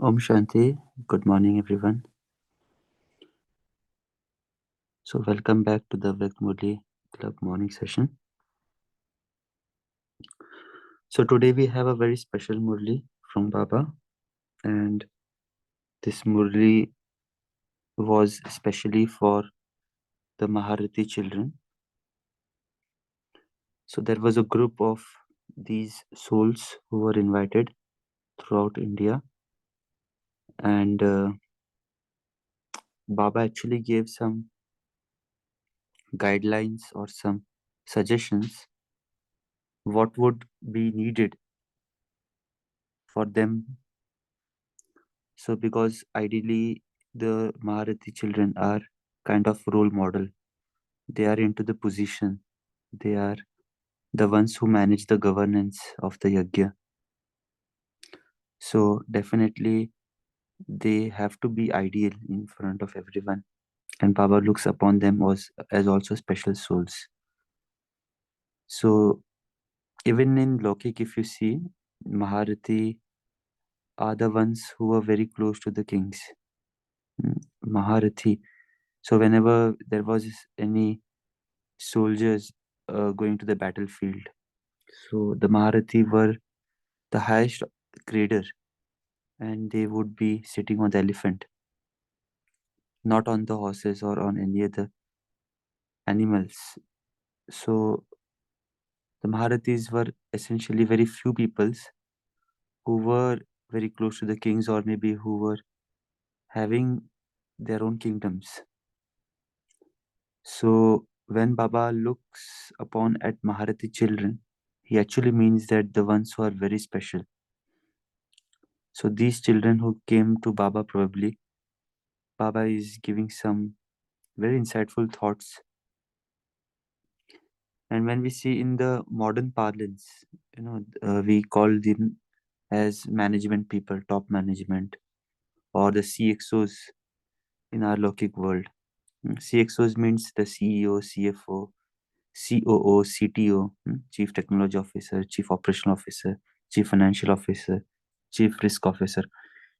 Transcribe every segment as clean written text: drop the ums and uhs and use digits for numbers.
Om Shanti. Good morning, everyone. So, welcome back to the Murli Club morning session. So, today we have a very special Murli from Baba, and this Murli was especially for the Maharathi children. So, there was a group of these souls who were invited throughout India, and Baba actually gave some guidelines or some suggestions what would be needed for them. So, because ideally the Maharathi children are kind of role model, they are into the position, they are the ones who manage the governance of the yajna. So, definitely they have to be ideal in front of everyone, and Baba looks upon them as also special souls. So, even in Lokik, if you see, Maharathi are the ones who are very close to the kings. Maharathi. So, whenever there was any soldiers going to the battlefield. So the Maharathi were the highest grader, and they would be sitting on the elephant, not on the horses or on any other animals. So the Maharathis were essentially very few peoples who were very close to the kings, or maybe who were having their own kingdoms. So when Baba looks upon at Maharathi children, he actually means that the ones who are very special. So these children who came to Baba, probably Baba is giving some very insightful thoughts. And when we see in the modern parlance, we call them as management people, top management, or the CXOs in our Lokik world. CXOs means the CEO, CFO, COO, CTO, Chief Technology Officer, Chief Operational Officer, Chief Financial Officer, Chief Risk Officer.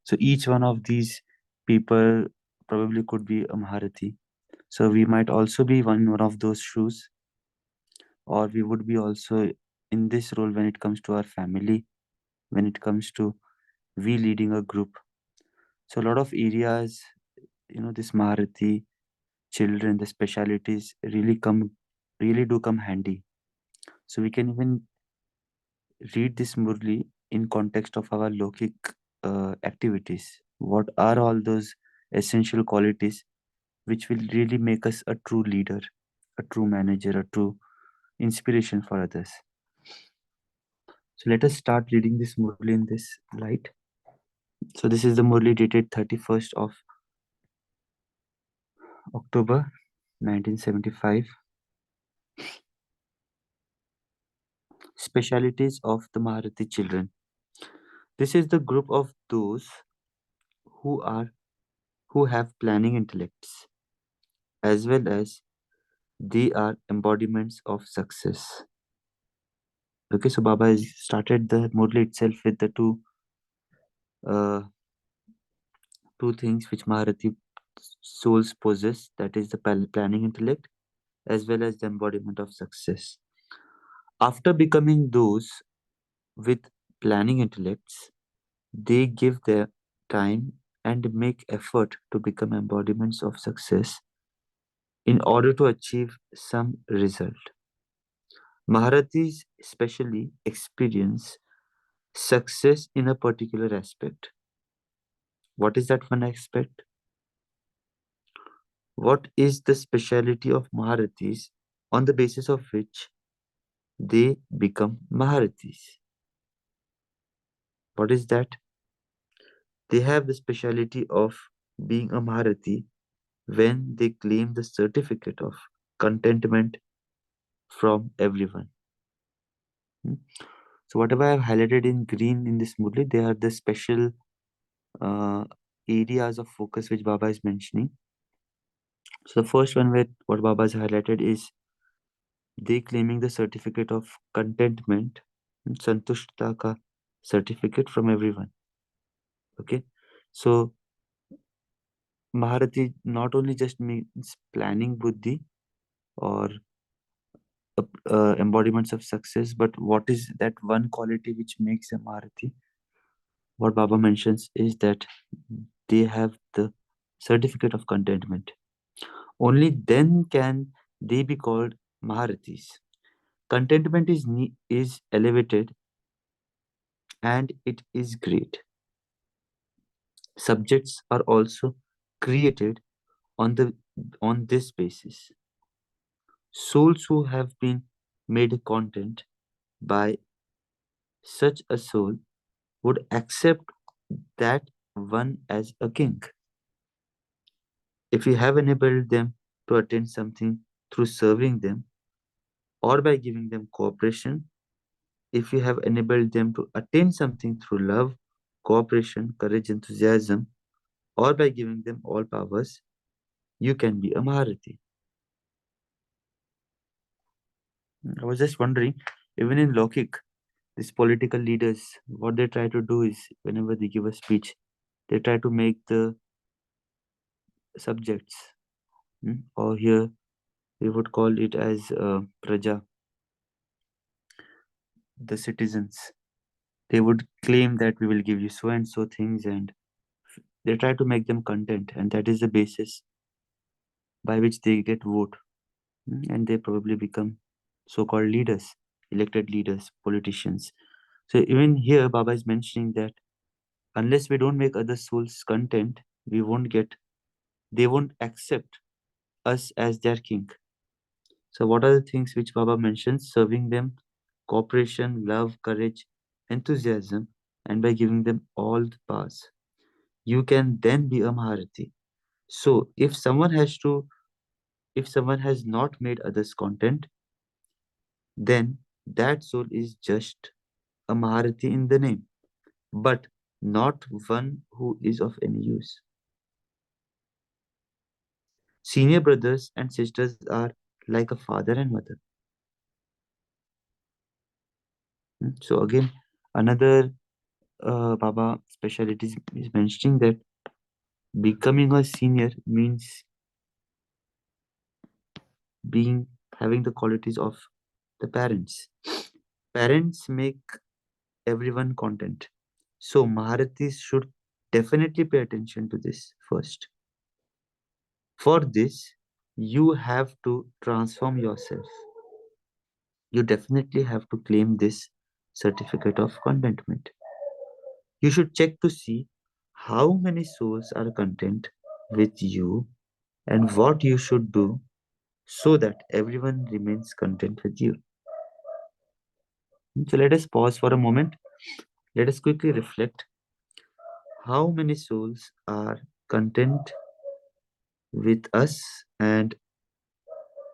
So each one of these people probably could be a Maharathi. So we might also be one of those shoes, or we would be also in this role when it comes to our family, when it comes to we leading a group. So a lot of areas, this Maharathi children, the specialities really do come handy. So we can even read this Murli in context of our Lokik activities. What are all those essential qualities which will really make us a true leader, a true manager, a true inspiration for others? So let us start reading this Murli in this light. So this is the Murli dated 31st of October 1975. Specialities of the Maharathi children. This is the group of those who are who have planning intellects, as well as they are embodiments of success. Okay, so Baba has started the Murli itself with the uh, two things which Maharathi souls possess, that is the planning intellect as well as the embodiment of success. After becoming those with planning intellects, they give their time and make effort to become embodiments of success in order to achieve some result. Maharathis especially experience success in a particular aspect. What is that one aspect? What is the speciality of Maharathis on the basis of which they become Maharathis? What is that? They have the speciality of being a Maharathi when they claim the certificate of contentment from everyone. Hmm. So whatever I have highlighted in green in this Murli, they are the special uh, areas of focus which Baba is mentioning. So the first one where what Baba has highlighted is they claiming the certificate of contentment, Santushta ka certificate from everyone. Okay. So Maharathi not only just means planning buddhi or embodiments of success, but what is that one quality which makes a Maharathi? What Baba mentions is that they have the certificate of contentment. Only then can they be called Maharathis. Contentment is elevated and it is great. Subjects are also created on the on this basis. Souls who have been made content by such a soul would accept that one as a king. If you have enabled them to attain something through serving them or by giving them cooperation, if you have enabled them to attain something through love, cooperation, courage, enthusiasm, or by giving them all powers, you can be a Maharathi. I was just wondering, even in Lokik, these political leaders, what they try to do is whenever they give a speech, they try to make the subjects, or here we would call it as praja, the citizens. They would claim that we will give you so and so things, and they try to make them content, and that is the basis by which they get vote, and they probably become so-called leaders, elected leaders, politicians. So even here, Baba is mentioning that unless we don't make other souls content, we won't get, they won't accept us as their king. So what are the things which Baba mentions? Serving them, cooperation, love, courage, enthusiasm, and by giving them all the powers. You can then be a Maharathi. So if someone has not made others content, then that soul is just a Maharathi in the name, but not one who is of any use. Senior brothers and sisters are like a father and mother. So again, another Baba specialities is mentioning that becoming a senior means being having the qualities of the parents. Parents make everyone content. So Maharathis should definitely pay attention to this first. For this, you have to transform yourself. You definitely have to claim this certificate of contentment. You should check to see how many souls are content with you and what you should do so that everyone remains content with you. So let us pause for a moment. Let us quickly reflect how many souls are content with us and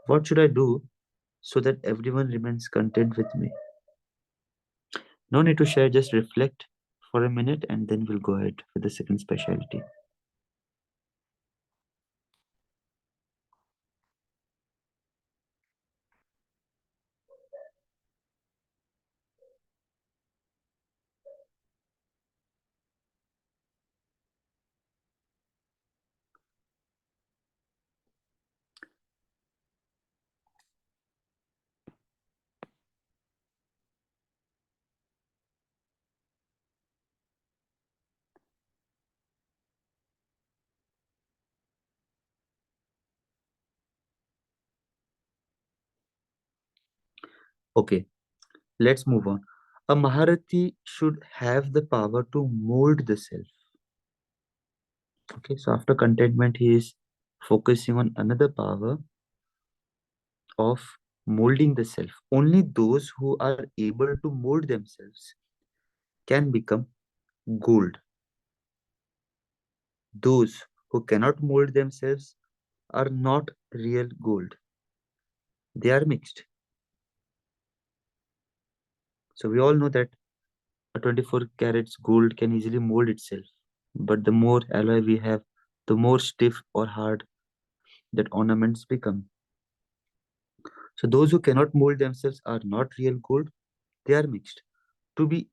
what should I do so that everyone remains content with me. No need to share, just reflect for a minute and then we'll go ahead with the second specialty. Okay, let's move on. A Maharathi should have the power to mold the self. Okay, so after contentment, he is focusing on another power of molding the self. Only those who are able to mold themselves can become gold. Those who cannot mold themselves are not real gold. They are mixed. So we all know that a 24 carats gold can easily mold itself. But the more alloy we have, the more stiff or hard that ornaments become. So those who cannot mold themselves are not real gold, they are mixed. To be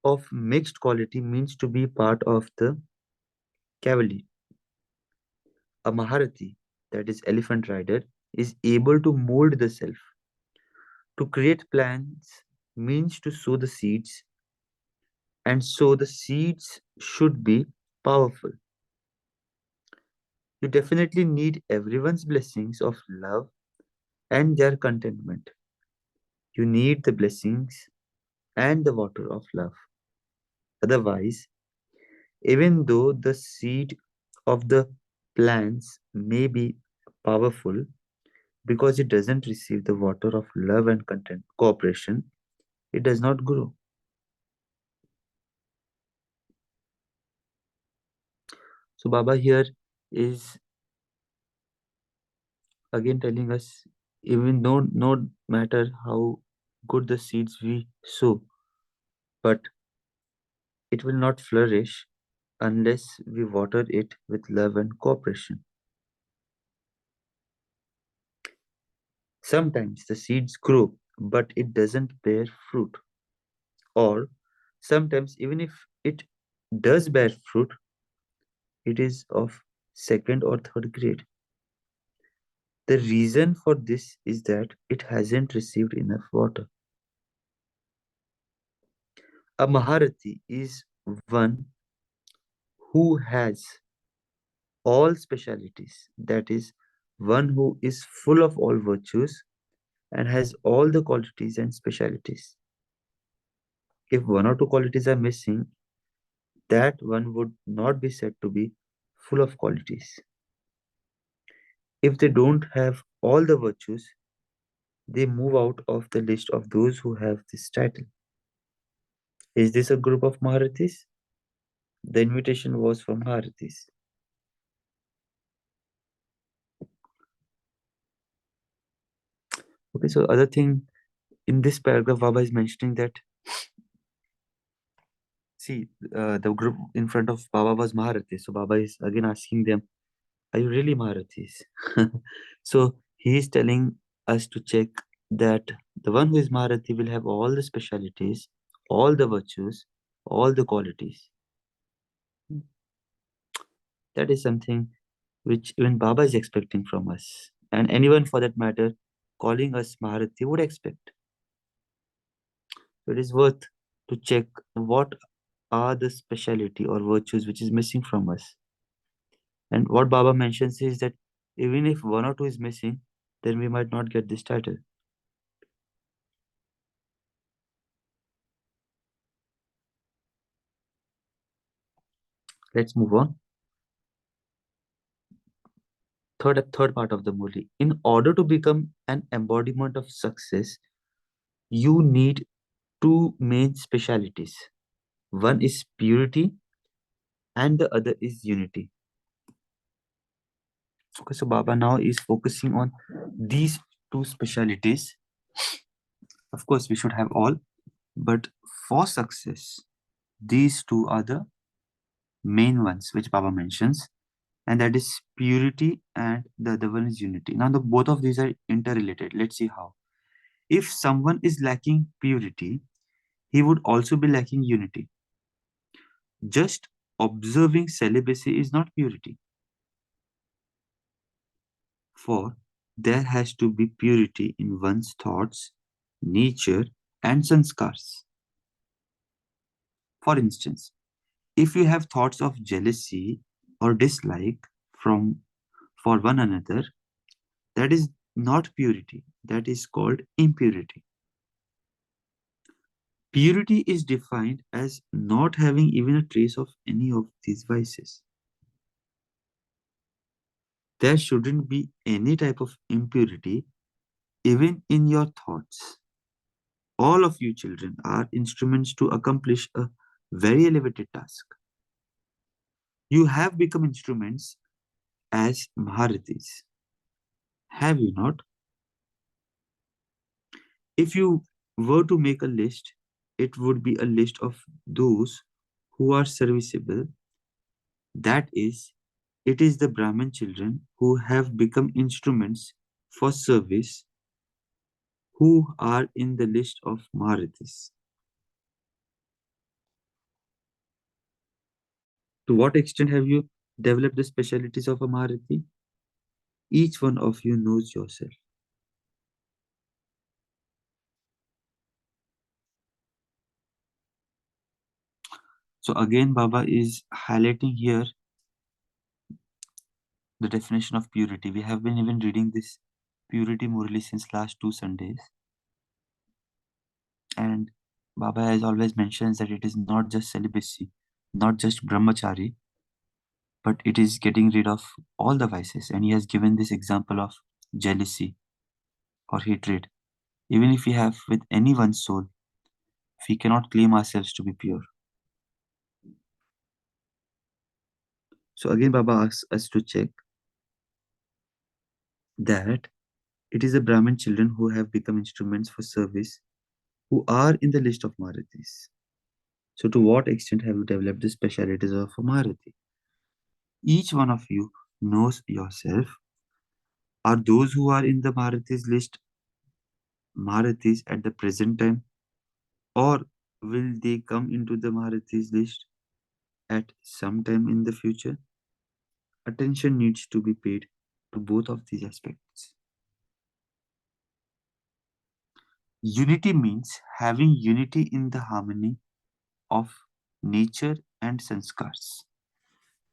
of mixed quality means to be part of the cavalry. A Maharathi, that is elephant rider, is able to mold the self. To create plans means to sow the seeds, and so the seeds should be powerful. You definitely need everyone's blessings of love and their contentment. You need the blessings and the water of love. Otherwise, even though the seed of the plants may be powerful, because it doesn't receive the water of love and content cooperation, it does not grow. So Baba here is again telling us, even though no matter how good the seeds we sow, but it will not flourish unless we water it with love and cooperation. Sometimes the seeds grow, but it doesn't bear fruit. Or sometimes, even if it does bear fruit, it is of second or third grade. The reason for this is that it hasn't received enough water. A Maharathi is one who has all specialities, that is, one who is full of all virtues and has all the qualities and specialities. If one or two qualities are missing, that one would not be said to be full of qualities. If they don't have all the virtues, they move out of the list of those who have this title. Is this a group of Maharathis? The invitation was for Maharathis. Okay, so other thing in this paragraph, Baba is mentioning that, see, the group in front of Baba was Maharathis. So Baba is again asking them, are you really Maharathis? So he is telling us to check that the one who is Maharathi will have all the specialities, all the virtues, all the qualities. That is something which even Baba is expecting from us. And anyone for that matter calling us Maharathi would expect. So it is worth to check what are the speciality or virtues which is missing from us. And what Baba mentions is that even if one or two is missing, then we might not get this title. Let's move on. Third part of the Murli. In order to become an embodiment of success, you need two main specialities. One is purity and the other is unity. Okay, so Baba now is focusing on these two specialities. Of course, we should have all, but for success, these two are the main ones which Baba mentions, and that is purity and the other one is unity. Now, the both of these are interrelated. Let's see how. If someone is lacking purity, he would also be lacking unity. Just observing celibacy is not purity, for there has to be purity in one's thoughts, nature, and sanskars. For instance, if you have thoughts of jealousy or dislike from for one another, that is not purity, that is called impurity. Purity is defined as not having even a trace of any of these vices. There shouldn't be any type of impurity even in your thoughts. All of you children are instruments to accomplish a very elevated task. You have become instruments as Maharathis. Have you not? If you were to make a list, it would be a list of those who are serviceable. That is, it is the Brahmin children who have become instruments for service who are in the list of Maharathis. To what extent have you develop the specialities of a Maharathi, each one of you knows yourself. So again, Baba is highlighting here the definition of purity. We have been even reading this purity Murli since last two Sundays, and Baba has always mentions that it is not just celibacy, not just brahmachari, but it is getting rid of all the vices. And he has given this example of jealousy or hatred. Even if we have with anyone's soul, we cannot claim ourselves to be pure. So again, Baba asks us to check that it is the Brahmin children who have become instruments for service who are in the list of Maharathis. So to what extent have you developed the specialities of a Maharathi? Each one of you knows yourself. Are those who are in the Maharathis list Maharathis at the present time, or will they come into the Maharathis list at some time in the future? Attention needs to be paid to both of these aspects. Unity means having unity in the harmony of nature and sanskars.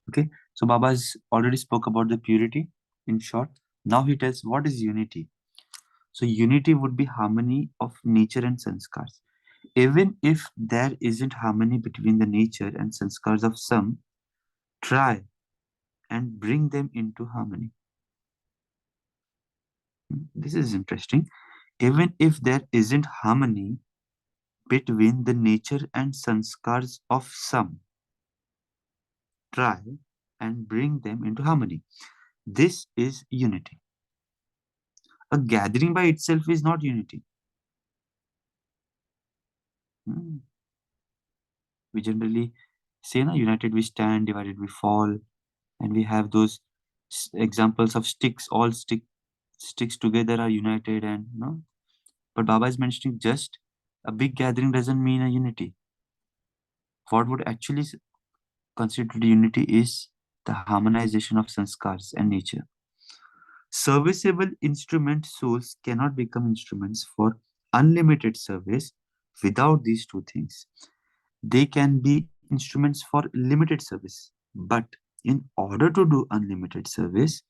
Okay, so Baba has already spoke about the purity in short. Now he tells what is unity. So unity would be harmony of nature and sanskars. Even if there isn't harmony between the nature and sanskars of some, try and bring them into harmony. This is interesting. Even if there isn't harmony between the nature and sanskars of some, try and bring them into harmony. This is unity. A gathering by itself is not unity. Hmm. We generally say, na, united we stand, divided we fall, and we have those examples of sticks. All sticks together are united, and no. But Baba is mentioning just a big gathering doesn't mean a unity. What would actually considered unity is the harmonization of sanskars and nature. Serviceable instrument souls cannot become instruments for unlimited service without these two things. They can be instruments for limited service, but in order to do unlimited service,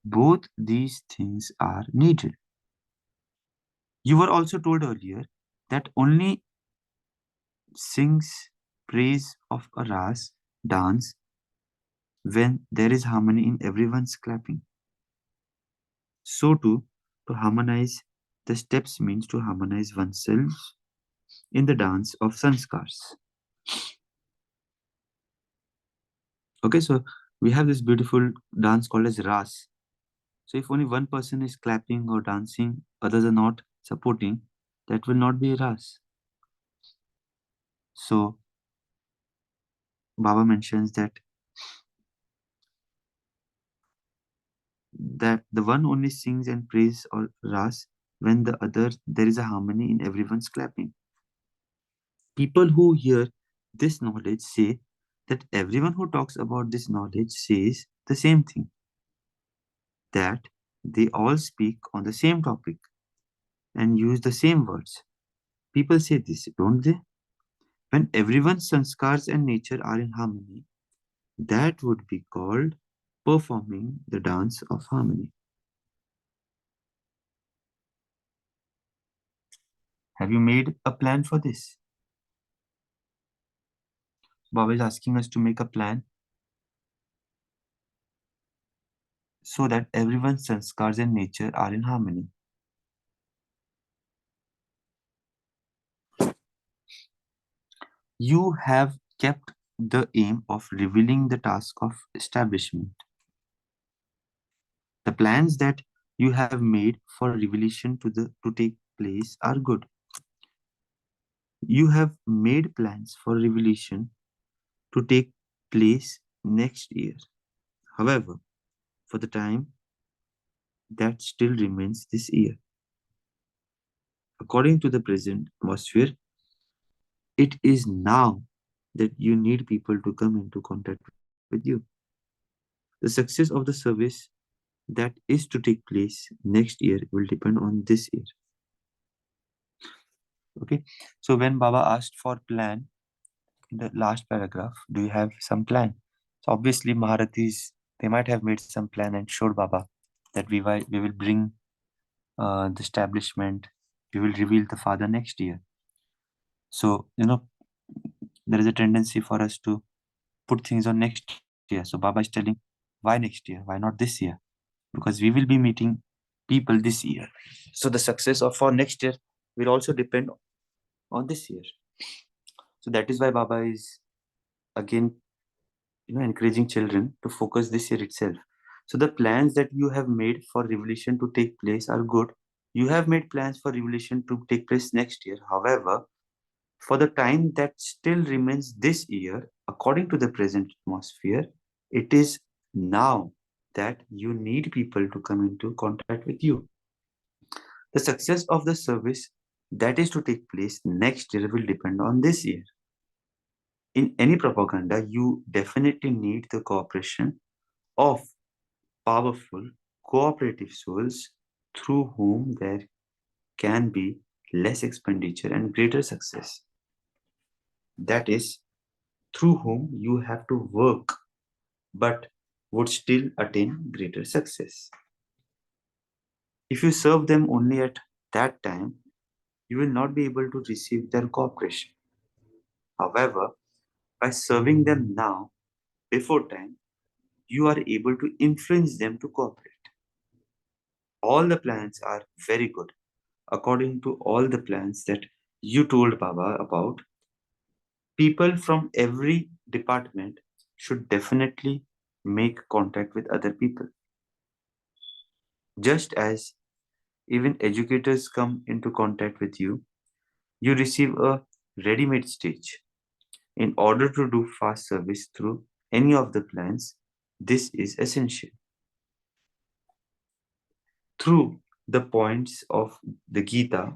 both these things are needed. You were also told earlier that only sings praise of a ras dance when there is harmony in everyone's clapping. So too, to harmonize the steps means to harmonize oneself in the dance of sanskars. Okay, so we have this beautiful dance called as ras. So if only one person is clapping or dancing, others are not supporting, that will not be ras. So Baba mentions that the one only sings and prays or ras when the other there is a harmony in everyone's clapping. People who hear this knowledge say that everyone who talks about this knowledge says the same thing, that they all speak on the same topic and use the same words. People say this, don't they? When everyone's sanskars and nature are in harmony, that would be called performing the dance of harmony. Have you made a plan for this? Baba is asking us to make a plan so that everyone's sanskars and nature are in harmony. You have kept the aim of revealing the task of establishment. The plans that you have made for revelation to take place are good. You have made plans for revelation to take place next year. However, for the time that still remains this year. According to the present atmosphere, it is now that you need people to come into contact with you. The success of the service that is to take place next year will depend on this year. Okay. So when Baba asked for plan in the last paragraph, do you have some plan? So obviously Maharathis, they might have made some plan and showed Baba that we will bring the establishment, we will reveal the Father next year. So, there is a tendency for us to put things on next year. So Baba is telling, why next year? Why not this year? Because we will be meeting people this year. So the success of for next year will also depend on this year. So that is why Baba is again, encouraging children to focus this year itself. So the plans that you have made for revelation to take place are good. You have made plans for revelation to take place next year. However, for the time that still remains this year, according to the present atmosphere, it is now that you need people to come into contact with you. The success of the service that is to take place next year will depend on this year. In any propaganda, you definitely need the cooperation of powerful, cooperative souls through whom there can be less expenditure and greater success. That is, through whom you have to work but would still attain greater success. If you serve them only at that time, you will not be able to receive their cooperation. However, by serving them now, before time, you are able to influence them to cooperate. All the plans are very good. According to all the plans that you told Baba about, people from every department should definitely make contact with other people. Just as even educators come into contact with you, you receive a ready made stage. In order to do fast service through any of the plans, this is essential. Through the points of the Gita,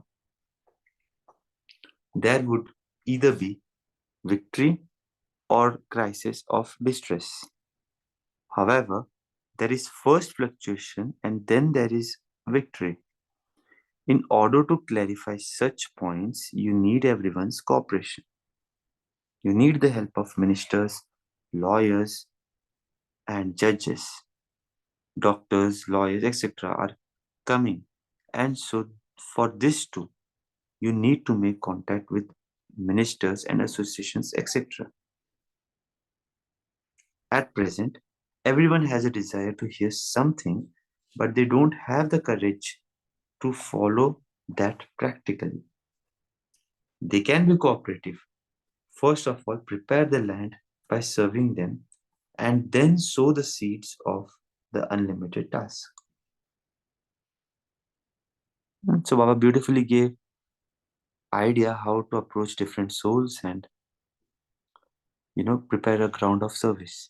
there would either be victory or crisis of distress. However, there is first fluctuation and then there is victory. In order to clarify such points, you need everyone's cooperation. You need the help of ministers, lawyers, and judges. Doctors, lawyers, etc. are coming. And so, for this too, you need to make contact with ministers and associations, etc. At present, everyone has a desire to hear something, but they don't have the courage to follow that practically. They can be cooperative. First of all, prepare the land by serving them and then sow the seeds of the unlimited task. And so Baba beautifully gave idea how to approach different souls and prepare a ground of service.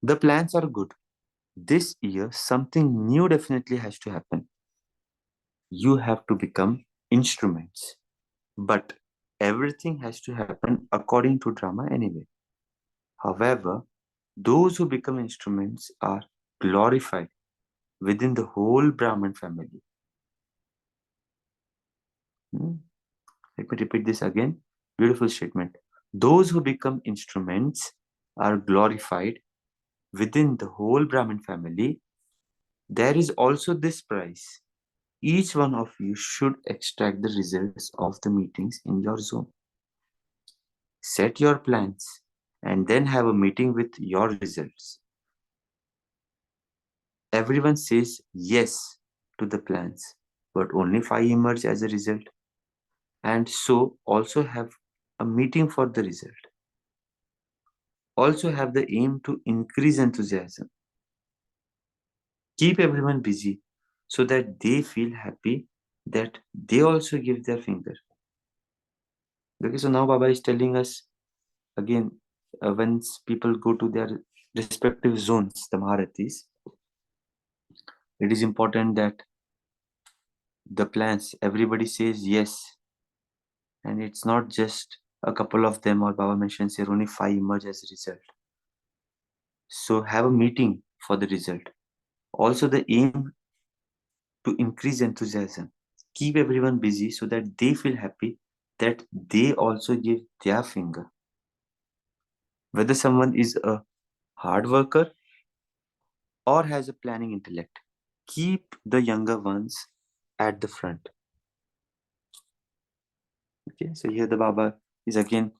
The plans are good. This year, something new definitely has to happen. You have to become instruments. But everything has to happen according to drama anyway. However, those who become instruments are glorified within the whole Brahman family. Hmm? Let me repeat this again. Beautiful statement. Those who become instruments are glorified within the whole Brahman family. There is also this prize. Each one of you should extract the results of the meetings in your zone. Set your plans and then have a meeting with your results. Everyone says yes to the plans, but only 5 emerge as a result. And so also have a meeting for the result. Also have the aim to increase enthusiasm. Keep everyone busy so that they feel happy that they also give their finger. Okay, so now Baba is telling us again, when people go to their respective zones, the Maharathis, it is important that the plans, everybody says yes. And it's not just A couple of them, or Baba mentions here, only 5 emerge as a result. So have a meeting for the result. Also, the aim to increase enthusiasm. Keep everyone busy so that they feel happy that they also give their finger. Whether someone is a hard worker or has a planning intellect, keep the younger ones at the front. Okay, so here the Baba is again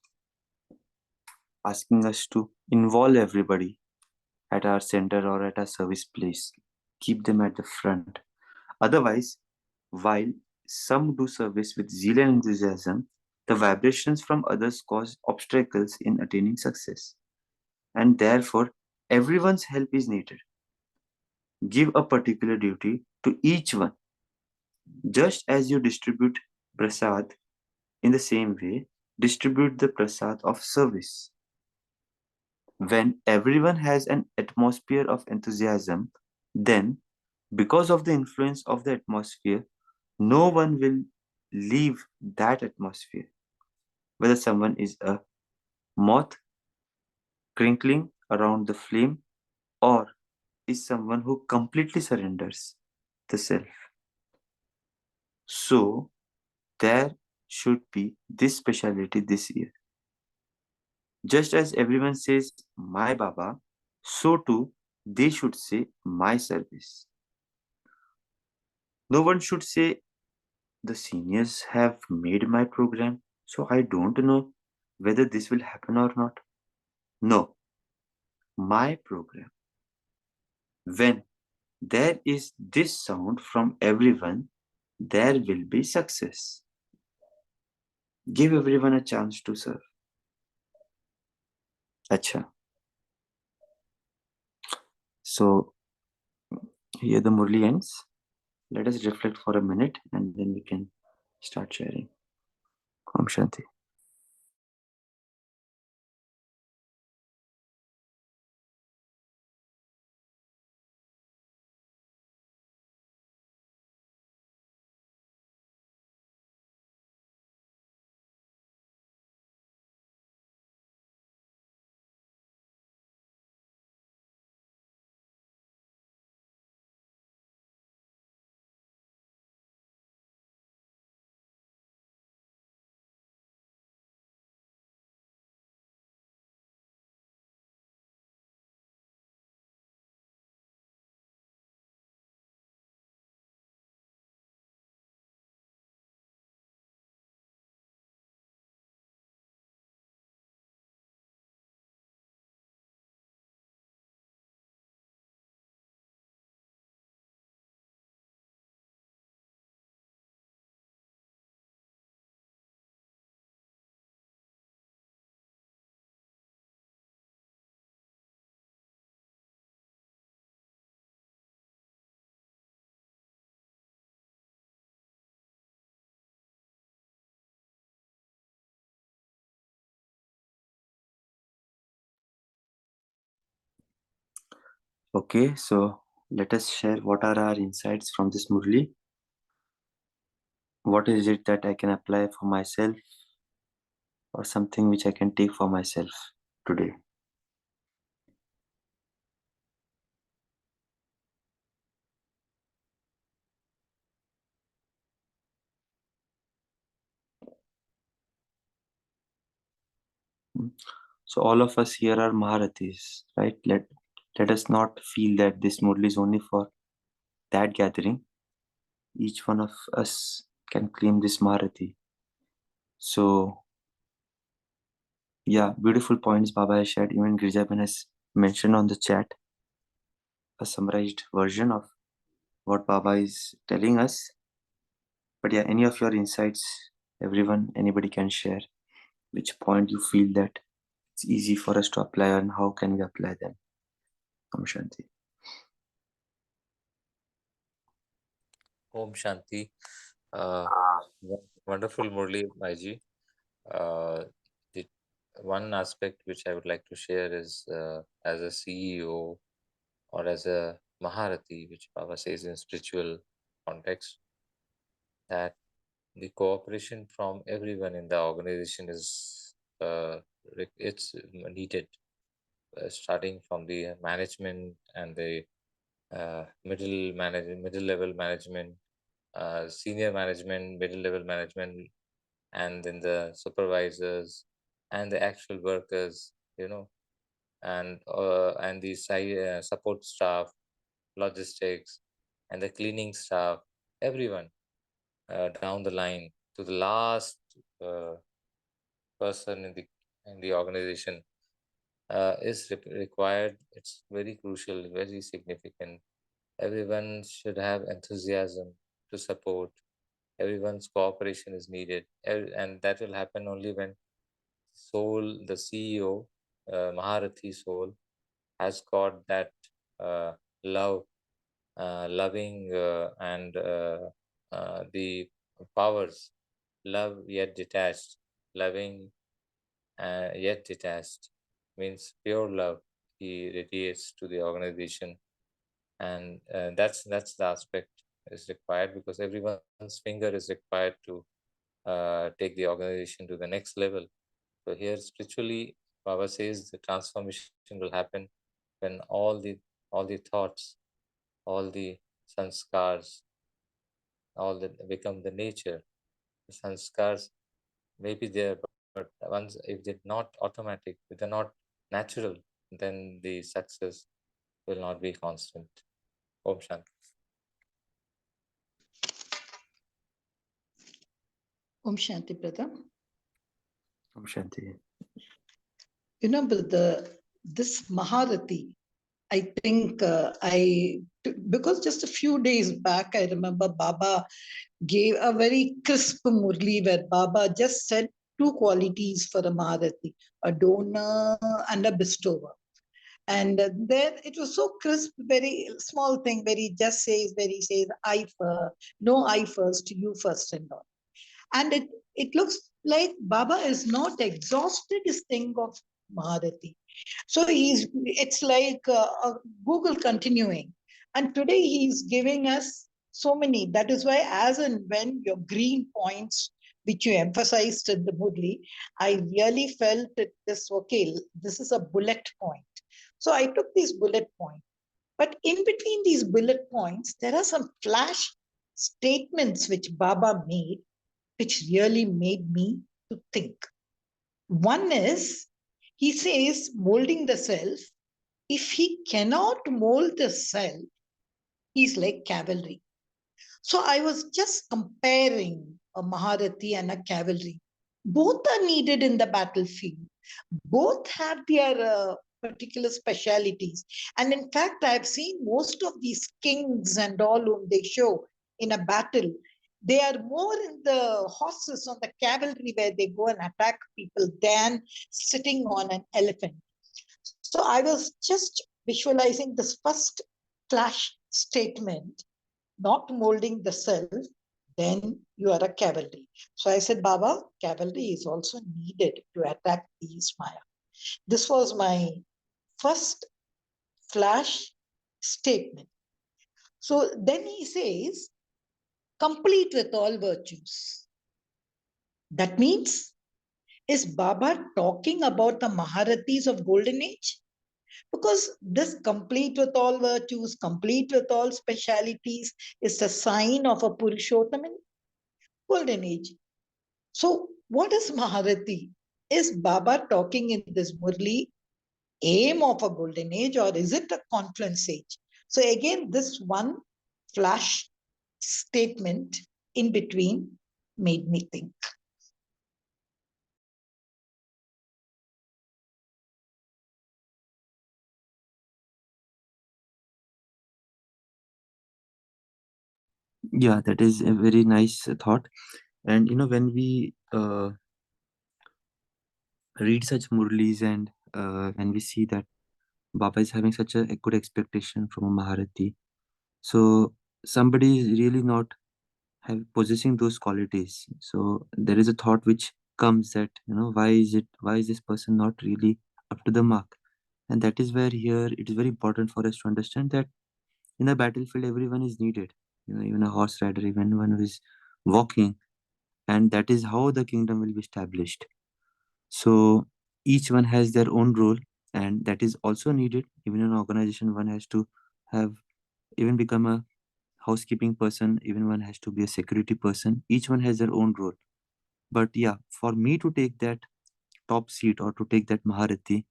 asking us to involve everybody at our center or at our service place. Keep them at the front. Otherwise, while some do service with zeal and enthusiasm, the vibrations from others cause obstacles in attaining success. And therefore, everyone's help is needed. Give a particular duty to each one. Just as you distribute prasad, in the same way, distribute the prasad of service. When everyone has an atmosphere of enthusiasm, then, because of the influence of the atmosphere, no one will leave that atmosphere. Whether someone is a moth crinkling around the flame or is someone who completely surrenders the self. So, there should be this speciality this year. Just as everyone says, my Baba, so too they should say, my service. No one should say, the seniors have made my program, so I don't know whether this will happen or not. No, my program. When there is this sound from everyone, there will be success. Give everyone a chance to serve. Acha. So here the Murli ends. Let us reflect for a minute and then we can start sharing. Om Shanti. Okay, so let us share what are our insights from this Murli. What is it that I can apply for myself or something which I can take for myself today? Hmm. So all of us here are Maharathis, right? Let us not feel that this Murli is only for that gathering. Each one of us can claim this Maharathi. So yeah, beautiful points Baba has shared. Even Girjaban has mentioned on the chat a summarized version of what Baba is telling us. But yeah, any of your insights, everyone, anybody can share which point you feel that it's easy for us to apply and how can we apply them. Om Shanti. Om Shanti. Uh, Wonderful, Murli Maiji. The one aspect which I would like to share is as a CEO or as a Maharathi, which Baba says in spiritual context, that the cooperation from everyone in the organization is uh, it's needed, starting from the management and the middle level management, senior management, middle level management, and then the supervisors and the actual workers, and the support staff, logistics, and the cleaning staff, everyone down the line to the last uh, person in the organization is required. It's very crucial, very significant. Everyone should have enthusiasm to support. Everyone's cooperation is needed, and that will happen only when the CEO, Maharathi soul, has got that uh, love, loving, and the powers, love yet detached, loving yet detached, means pure love. He radiates to the organization, and that's the aspect is required, because everyone's finger is required to take the organization to the next level. So here, spiritually, Baba says the transformation will happen when all the thoughts, all the sanskars, all that become the nature. The sanskars may be there, but once if they're not automatic, if they're not natural, then the success will not be constant. Om Shanti. Om Shanti, brother. Om Shanti. Brother, this Maharathi, I think because just a few days back, I remember Baba gave a very crisp Murli where Baba just said two qualities for a Maharathi, a donor and a bestower. And there it was so crisp, very small thing, very just says, very says, I first, no, I first, you first, and all. And it looks like Baba is not exhausted his thing of Maharathi. So it's like Google continuing. And today he's giving us so many. That is why, as and when your green points, which you emphasized in the Murli, I really felt that this is a bullet point. So I took these bullet points. But in between these bullet points, there are some flash statements which Baba made, which really made me to think. One is, he says, molding the self. If he cannot mold the self, he's like cavalry. So I was just comparing a Maharathi and a cavalry. Both are needed in the battlefield. Both have their particular specialities. And in fact, I've seen most of these kings and all whom they show in a battle, they are more in the horses on the cavalry where they go and attack people than sitting on an elephant. So I was just visualizing this first flash statement, not molding the self, then you are a cavalry. So I said, Baba, cavalry is also needed to attack these Maya. This was my first flash statement. So then he says, complete with all virtues. That means, is Baba talking about the Maharathis of Golden Age? Because this complete with all virtues, complete with all specialities is a sign of a Purushottam in Golden Age. So what is Maharathi? Is Baba talking in this Murli aim of a golden age, or is it a confluence age? So again, this one flash statement in between made me think. Yeah, that is a very nice thought. And when we read such Murlis, and when we see that Baba is having such a good expectation from a Maharathi, so somebody is really not have possessing those qualities. So there is a thought which comes that why is this person not really up to the mark? And that is where here it is very important for us to understand that in a battlefield everyone is needed. Even a horse rider, even one who is walking, and that is how the kingdom will be established. So each one has their own role, and that is also needed. Even in an organization, one has to have even become a housekeeping person, even one has to be a security person. Each one has their own role. But yeah, for me to take that top seat or to take that Maharati,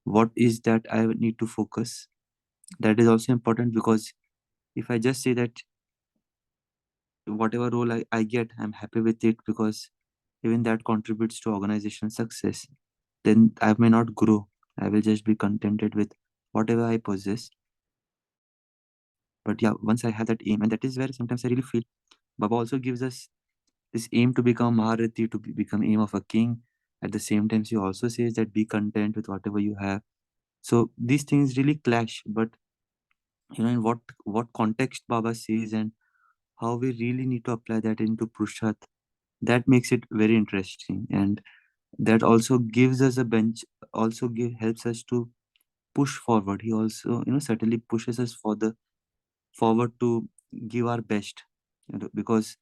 what is that I need to focus? That is also important, because if I just say that whatever role I get, I'm happy with it because even that contributes to organization success, then I may not grow. I will just be contented with whatever I possess. But yeah, once I have that aim, and that is where sometimes I really feel Baba also gives us this aim to become Maharati, to become aim of a king. At the same time, he also says that be content with whatever you have. So these things really clash, but in what context Baba says and how we really need to apply that into Prushat, that makes it very interesting, and that also gives us a bench, also helps us to push forward. He also certainly pushes us forward to give our best, because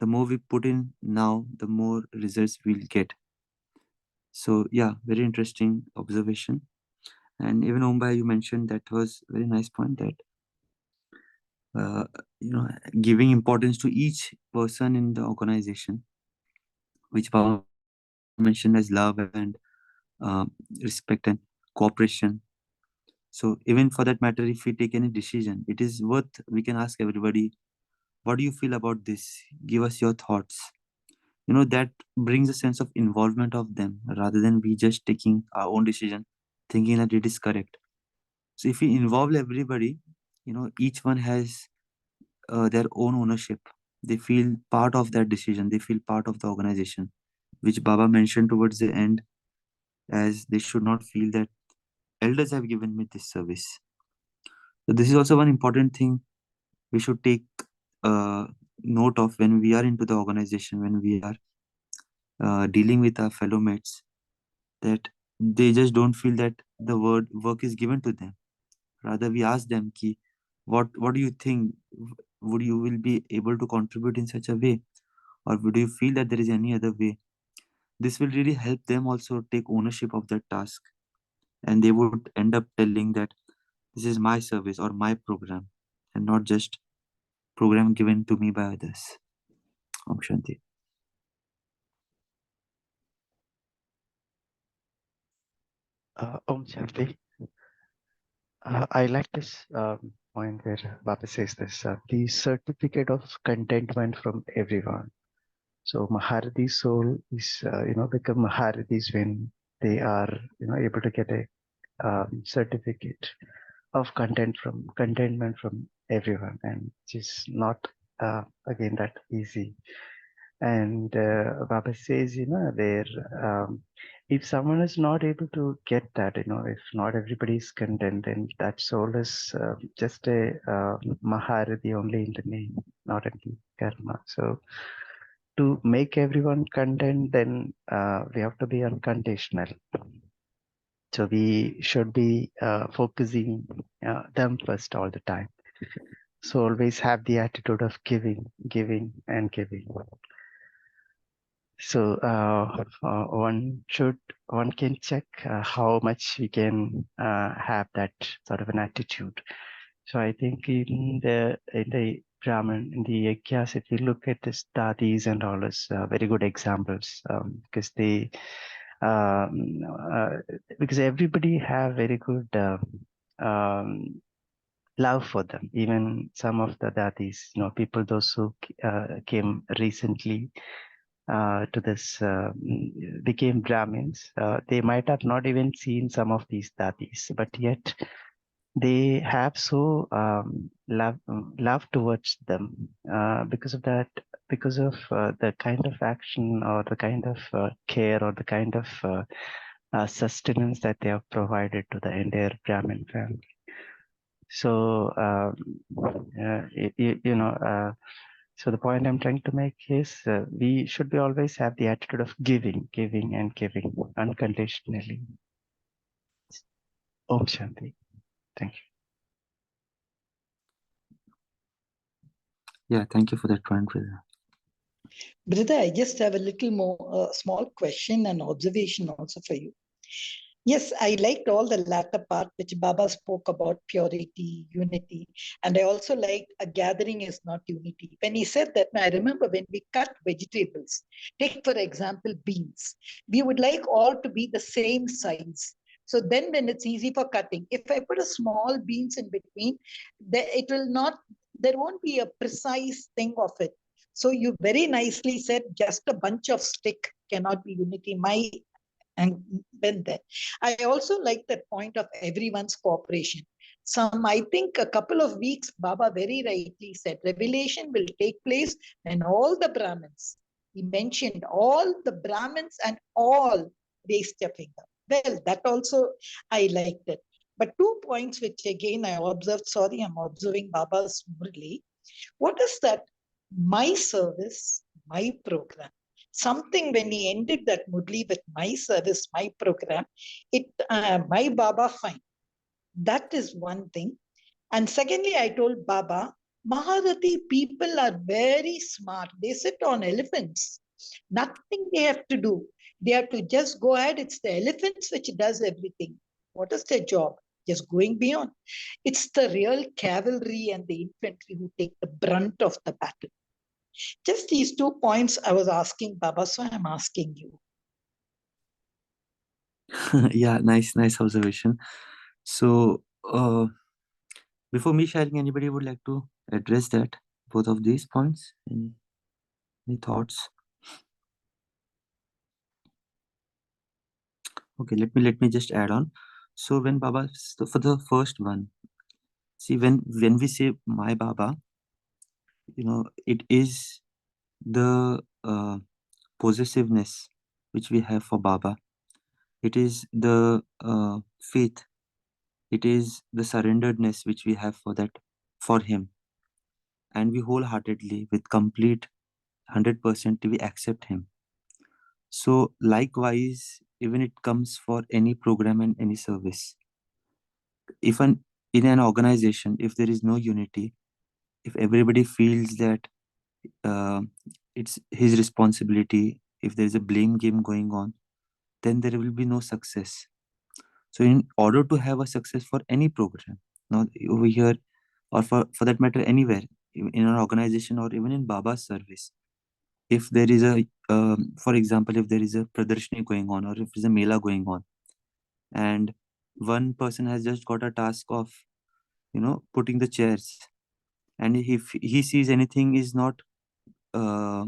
the more we put in now, the more results we'll get. So yeah, very interesting observation. And even Ombai, you mentioned that was very nice point, that uh, giving importance to each person in the organization, which Baba mentioned as love and respect and cooperation. So even for that matter, if we take any decision, it is worth, we can ask everybody, what do you feel about this? Give us your thoughts. That brings a sense of involvement of them, rather than we just taking our own decision, thinking that it is correct. So if we involve everybody, each one has their own ownership. They feel part of that decision, they feel part of the organization, which Baba mentioned towards the end, as they should not feel that elders have given me this service. So this is also one important thing we should take uh, note of when we are into the organization, when we are dealing with our fellow mates, that they just don't feel that the word work is given to them. Rather, we ask them, ki, what do you think? Would you will be able to contribute in such a way, or would you feel that there is any other way? This will really help them also take ownership of that task, and they would end up telling that this is my service or my program, and not just program given to me by others. Om Shanti. Om Shanti. I like this point where Baba says this, the certificate of contentment from everyone. So Maharati soul is, become Maharatis when they are, able to get a certificate of contentment from everyone, and which is not again that easy. And Baba says, there, if someone is not able to get that, if not everybody is content, then that soul is just a Maharati only in the name, not in the karma. So to make everyone content, then we have to be unconditional. So we should be focusing them first all the time. So always have the attitude of giving, giving, and giving. So one can check how much we can have that sort of an attitude. So I think in the Brahman, in the Yagyas, if you look at the Dadis and all, is very good examples, because they uh, because everybody have very good love for them. Even some of the Dadis, people those who came recently to this became Brahmins. They might have not even seen some of these Dadis, but yet they have so love towards them because of that, because of the kind of action or the kind of care or the kind of sustenance that they have provided to the entire Brahmin family. So so the point I'm trying to make is we should be always have the attitude of giving, giving, and giving unconditionally. Om Shanti. Thank you. Yeah, thank you for that point, brother. Brother, I just have a little more small question and observation also for you. Yes, I liked all the latter part which Baba spoke about purity, unity, and I also liked a gathering is not unity. When he said that, I remember when we cut vegetables, take for example beans, we would like all to be the same size. So then when it's easy for cutting, if I put a small beans in between, it will not, there won't be a precise thing of it. So you very nicely said just a bunch of stick cannot be unity. My and been there. I also like that point of everyone's cooperation. I think a couple of weeks, Baba very rightly said, revelation will take place when all the Brahmins, he mentioned all the Brahmins and all raised their finger. Well, that also I liked it. But 2 points which again I observed, sorry, I'm observing Baba's Murli. What is that? My service, my program. Something when he ended that Murli with my service, my program, my Baba fine. That is one thing. And secondly, I told Baba, Maharathi people are very smart. They sit on elephants. Nothing they have to do. They have to just go ahead. It's the elephants which does everything. What is their job? Just going beyond. It's the real cavalry and the infantry who take the brunt of the battle. Just these 2 points I was asking Baba, so I'm asking you. Yeah, nice observation. So, before me sharing, anybody would like to address that, both of these points? Any thoughts? Okay, let me just add on. So when Baba, so for the first one, see, when we say my Baba, it is the possessiveness which we have for Baba. It is the faith. It is the surrenderedness which we have for him, and we wholeheartedly, with complete 100%, we accept him. So likewise, even it comes for any program and any service. If in an organization, if there is no unity, if everybody feels that uh, it's his responsibility, if there is a blame game going on, then there will be no success. So in order to have a success for any program, not over here or for that matter anywhere, in an organization or even in Baba's service, if there is a for example, if there is a pradarshani going on, or if there's a mela going on, and one person has just got a task of putting the chairs, and if he sees anything is not uh,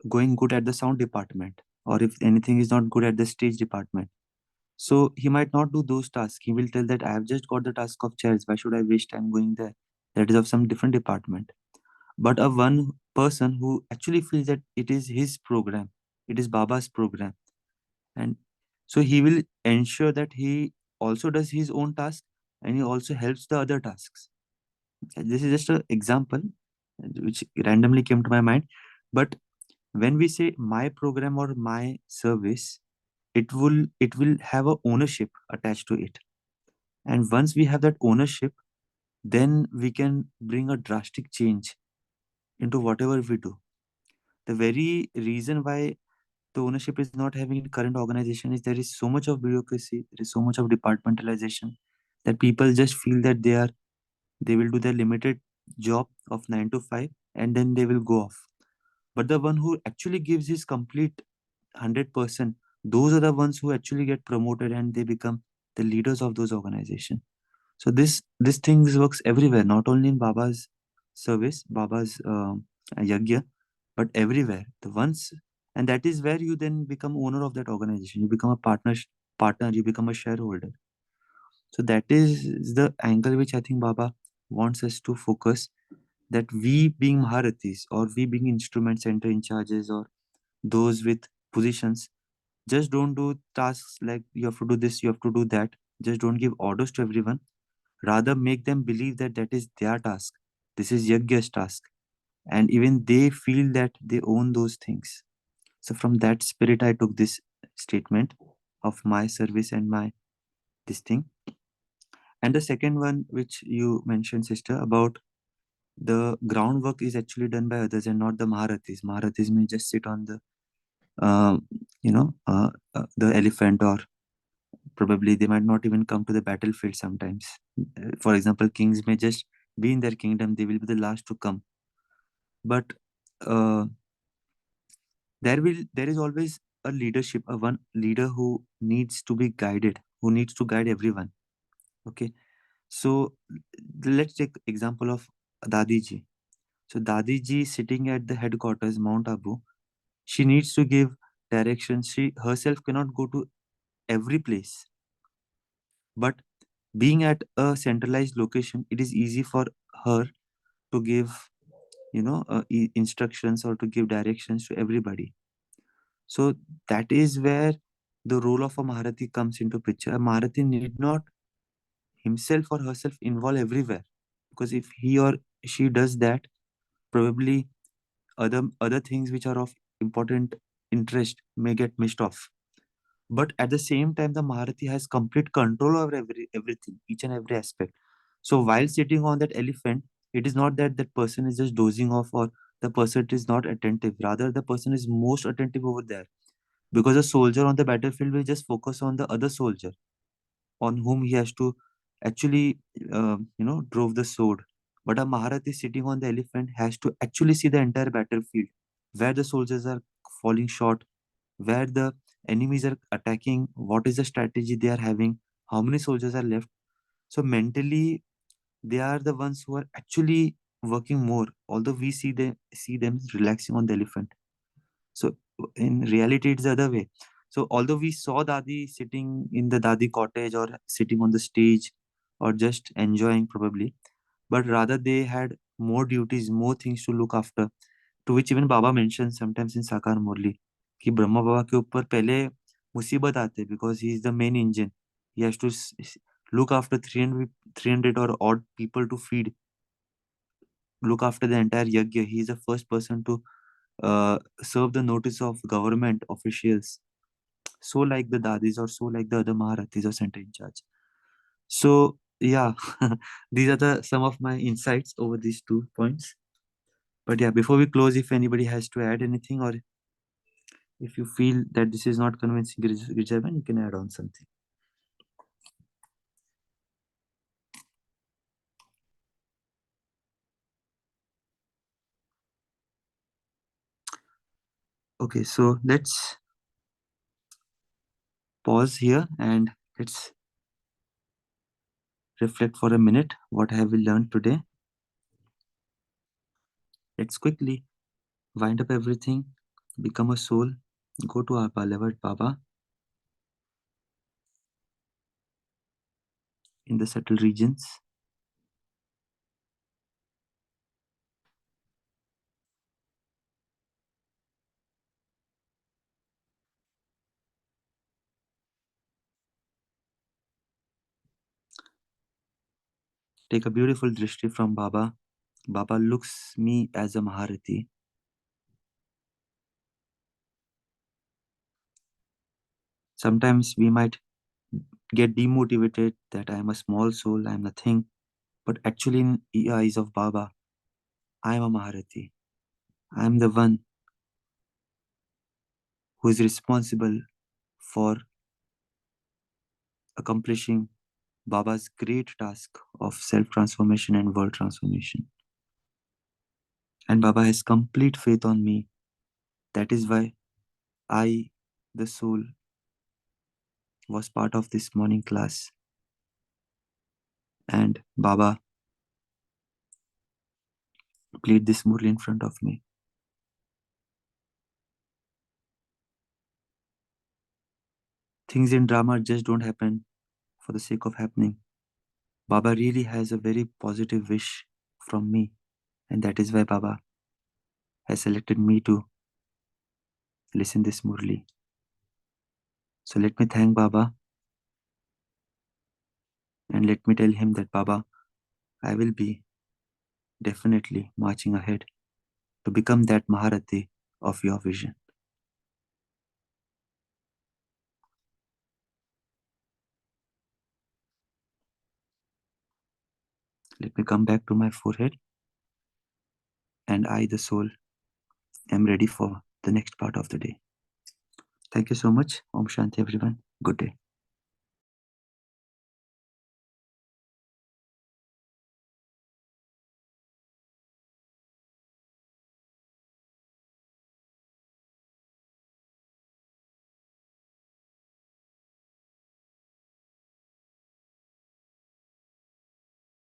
going good at the sound department, or if anything is not good at the stage department, so he might not do those tasks. He will tell that I have just got the task of chairs, why should I waste time going there? That is of some different department. But a one person who actually feels that it is his program, it is Baba's program, and so he will ensure that he also does his own task, and he also helps the other tasks. This is just an example which randomly came to my mind. But when we say my program or my service, it will have a ownership attached to it, and once we have that ownership, then we can bring a drastic change into whatever we do. The very reason why the ownership is not having in current organization is there is so much of bureaucracy, there is so much of departmentalization, that people just feel that they will do their limited job of 9 to 5 and then they will go off. But the one who actually gives his complete 100%, those are the ones who actually get promoted and they become the leaders of those organizations. So this thing works everywhere, not only in Baba's service, Baba's yagya, but everywhere. The ones, and that is where you then become owner of that organization. You become a partner. You become a shareholder. So that is the angle which I think Baba wants us to focus. That we being Maharathis, or we being instrument center in charges, or those with positions, just don't do tasks like you have to do this, you have to do that. Just don't give orders to everyone. Rather, make them believe that that is their task. This is Yajna's task. And even they feel that they own those things. So from that spirit, I took this statement of my service and my this thing. And the second one, which you mentioned, sister, about the groundwork is actually done by others and not the Maharathis. Maharathis may just sit on the uh, the elephant, or probably they might not even come to the battlefield sometimes. For example, kings may just be in their kingdom, they will be the last to come. But uh, there is always a leadership, a one leader who needs to be guided, who needs to guide everyone. Okay, so let's take example of Dadiji. So Dadiji sitting at the headquarters, Mount Abu, she needs to give directions. She herself cannot go to every place, but being at a centralized location, it is easy for her to give, instructions or to give directions to everybody. So that is where the role of a Maharathi comes into picture. A Maharathi need not himself or herself involve everywhere, because if he or she does that, probably other things which are of important interest may get missed off. But at the same time, the Maharathi has complete control over everything, each and every aspect. So while sitting on that elephant, it is not that that person is just dozing off, or the person is not attentive. Rather, the person is most attentive over there, because a soldier on the battlefield will just focus on the other soldier on whom he has to actually, drove the sword. But a Maharathi sitting on the elephant has to actually see the entire battlefield, where the soldiers are falling short, where the enemies are attacking, what is the strategy they are having, how many soldiers are left. So mentally, they are the ones who are actually working more, although we see them relaxing on the elephant. So in reality, it's the other way. So although we saw Dadi sitting in the Dadi cottage or sitting on the stage or just enjoying probably, but rather they had more duties, more things to look after, to which even Baba mentions sometimes in Sakar Murli कि ब्रह्मा बाबा के ऊपर पहले मुसीबत आते, because he is the main engine. He has to look after 300 or odd people to feed, look after the entire yajna. He is the first person to serve the notice of government officials, so like the dadis or so like the other Maharathis or center in charge. So yeah, these are the some of my insights over these 2 points. But yeah, before we close, if anybody has to add anything, or if you feel that this is not convincing, Gijaban, you can add on something. Okay, so let's pause here and let's reflect for a minute. What have we learned today? Let's quickly wind up everything, become a soul, go to our beloved Baba in the subtle regions. Take a beautiful drishti from Baba. Baba looks me as a Maharathi. Sometimes we might get demotivated that I am a small soul, I am nothing. But actually, in the eyes of Baba, I am a Maharathi. I am the one who is responsible for accomplishing Baba's great task of self-transformation and world transformation. And Baba has complete faith on me. That is why I, the soul, was part of this morning class. And Baba played this Murli in front of me. Things in drama just don't happen for the sake of happening. Baba really has a very positive wish from me, and that is why Baba has selected me to listen this Murli. So let me thank Baba, and let me tell him that Baba, I will be definitely marching ahead to become that Maharathi of your vision. Let me come back to my forehead. and I, the soul, am ready for the next part of the day. Thank you so much. Om Shanti, everyone. Good day.